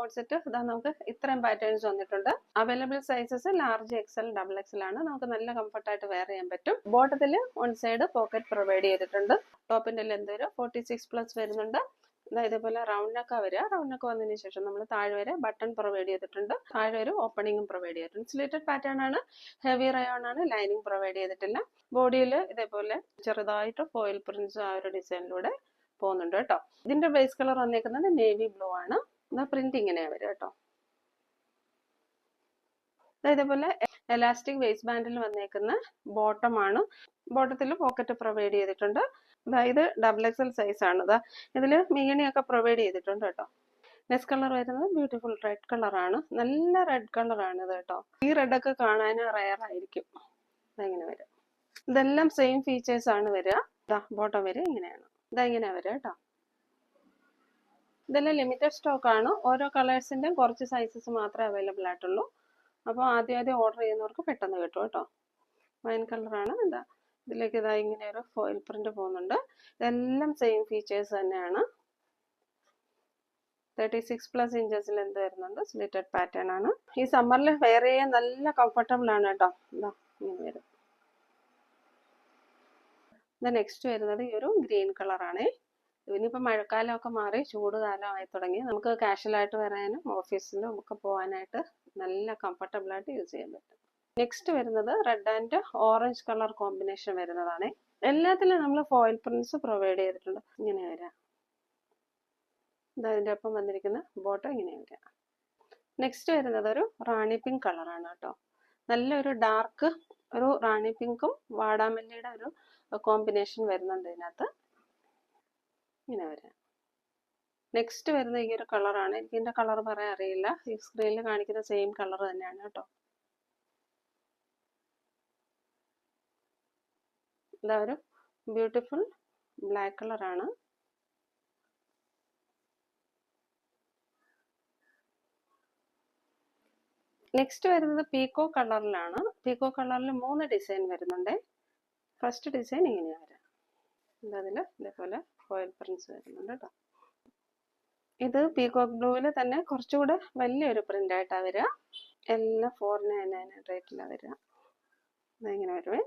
Code set ഇതാ നമുക്ക് ഇത്രയും പാറ്റേൺസ് വന്നിട്ടുണ്ട്. Available sizes large XL double XL ആണ്. നമുക്ക് നല്ല കംഫർട്ടായിട്ട് വെയർ ചെയ്യാൻ പറ്റും. ബോട്ടത്തിൽ വൺ സൈഡ് പോക്കറ്റ് പ്രൊവൈഡ് ചെയ്തിട്ടുണ്ട്. ടോപ്പിന്റെ ലെന്ത് ഒരു 46+ വരുന്നുണ്ട്. ഇതേപോലെ റൗണ്ട് നെക്കാ വരിക. റൗണ്ട് നെക്ക് വന്നതിന് ശേഷം നമ്മൾ താഴെ വരെ ബട്ടൺ പ്രൊവൈഡ് ചെയ്തിട്ടുണ്ട്. താഴെ ഒരു ഓപ്പണിംഗും പ്രൊവൈഡ് ചെയ്തിട്ടുണ്ട്. സ്ലിറ്റഡ് പാറ്റേൺ ആണ്, ഹെവി റയോൺ ആണ്, ലൈനിങ് പ്രൊവൈഡ് ചെയ്തിട്ടില്ല. ബോഡിയിൽ ഇതേപോലെ ചെറുതായിട്ട് ഫോയിൽ പ്രിന്റ്സ് ആ ഒരു ഡിസൈനിലൂടെ പോകുന്നുണ്ട് കേട്ടോ. ഇതിന്റെ ബേസ് കളർ വന്നേക്കുന്നത് നേവി ബ്ലൂ ആണ്. പ്രിന്റ് ഇങ്ങനെയാ വരും കേട്ടോ. ഇതേപോലെ എലാസ്റ്റിക് വേസ്റ്റ് ബാൻഡിൽ വന്നേക്കുന്ന ബോട്ടം ആണ്. ബോട്ടത്തിൽ പോക്കറ്റ് പ്രൊവൈഡ് ചെയ്തിട്ടുണ്ട്. ഇത് ഡബിൾ എക്സൽ സൈസ് ആണ്. ഇതില് മീനിയൊക്കെ പ്രൊവൈഡ് ചെയ്തിട്ടുണ്ട് കേട്ടോ. നെക്സ്റ്റ് കളർ വരുന്നത് ബ്യൂട്ടിഫുൾ റെഡ് കളറാണ്. നല്ല റെഡ് കളറാണ് ഇത് കേട്ടോ. ഈ റെഡ് ഒക്കെ കാണാൻ റയർ ആയിരിക്കും. ഇതെങ്ങനെ വരും. ഇതെല്ലാം സെയിം ഫീച്ചേഴ്സ് ആണ് വരിക. ബോട്ടം വരെ ഇങ്ങനെയാണ്. ഇതെങ്ങനെയാ വരിക കേട്ടോ. ഇതെല്ലാം ലിമിറ്റഡ് സ്റ്റോക്ക് ആണ്. ഓരോ കളേഴ്സിന്റെ കുറച്ച് സൈസസ് മാത്രമേ അവൈലബിൾ ആയിട്ടുള്ളൂ. അപ്പോൾ ആദ്യം ഓർഡർ ചെയ്യുന്നവർക്ക് പെട്ടെന്ന് കിട്ടും കേട്ടോ. വൈൻ കളറാണ്. ഇതിലേക്ക് ഇങ്ങനെ ഒരു ഫോയിൽ പ്രിന്റ് പോകുന്നുണ്ട്. ഇതെല്ലാം സെയിം ഫീച്ചേഴ്സ് തന്നെയാണ്. 36+ ഇഞ്ചസിൽ എന്ത് വരുന്നുണ്ട്. സ്ലിറ്റഡ് പാറ്റേൺ ആണ്. ഈ സമ്മറിൽ വെയർ ചെയ്യാൻ നല്ല കംഫർട്ടബിൾ ആണ് കേട്ടോ. ഇങ്ങനെ വരും. നെക്സ്റ്റ് വരുന്നത് ഈ ഒരു ഗ്രീൻ കളറാണേ. ഇനിയിപ്പോൾ മഴക്കാലമൊക്കെ മാറി ചൂട് കാലം ആയി തുടങ്ങി. നമുക്ക് കാഷ്വലായിട്ട് വരാനും ഓഫീസിലും ഒക്കെ പോകാനായിട്ട് നല്ല കംഫർട്ടബിൾ ആയിട്ട് യൂസ് ചെയ്യാൻ പറ്റും. നെക്സ്റ്റ് വരുന്നത് red and orange colour combination വരുന്നതാണ്. എല്ലാത്തിലും നമ്മൾ ഫോയിൽ പ്രിന്റ്സ് പ്രൊവൈഡ് ചെയ്തിട്ടുണ്ട്. ഇങ്ങനെ വരാം. ഇതിന്റെ ഒപ്പം വന്നിരിക്കുന്ന ബോട്ടം ഇങ്ങനെ വരാം. നെക്സ്റ്റ് വരുന്നത് ഒരു റാണി പിങ്ക് കളറാണ് കേട്ടോ. നല്ലൊരു ഡാർക്ക് ഒരു റാണി പിങ്കും വാടാമല്ലിയുടെ ഒരു കോമ്പിനേഷൻ വരുന്നുണ്ട് ഇതിനകത്ത്. ഇങ്ങനെ വരാം. നെക്സ്റ്റ് വരുന്ന ഈ ഒരു കളറാണ്. എനിക്ക് ഇതിന്റെ കളർ പറയാൻ അറിയില്ല. ഈ സ്ക്രീനിൽ കാണിക്കുന്ന സെയിം കളർ തന്നെയാണ് കേട്ടോ. ഇതാ ഒരു ബ്യൂട്ടിഫുൾ ബ്ലാക്ക് കളറാണ്. നെക്സ്റ്റ് വരുന്നത് പീക്കോ കളറിലാണ്. പീക്കോ കളറിൽ 3 ഡിസൈൻ വരുന്നുണ്ട്. ഫസ്റ്റ് ഡിസൈൻ ഇങ്ങനെയാണ് വരാം. അതിൽ ഇതേപോലെ ഫോയിൽ പ്രിന്റ്സ് വരുന്നുണ്ട് കേട്ടോ. ഇത് പീകോക്ക് ബ്ലൂവിൽ തന്നെ കുറച്ചുകൂടെ വലിയൊരു പ്രിന്റ് ആയിട്ടാണ് വരിക. എല്ലാം 499 റേറ്റിലാണ് വരിക. ഇങ്ങനെ വരുവേ.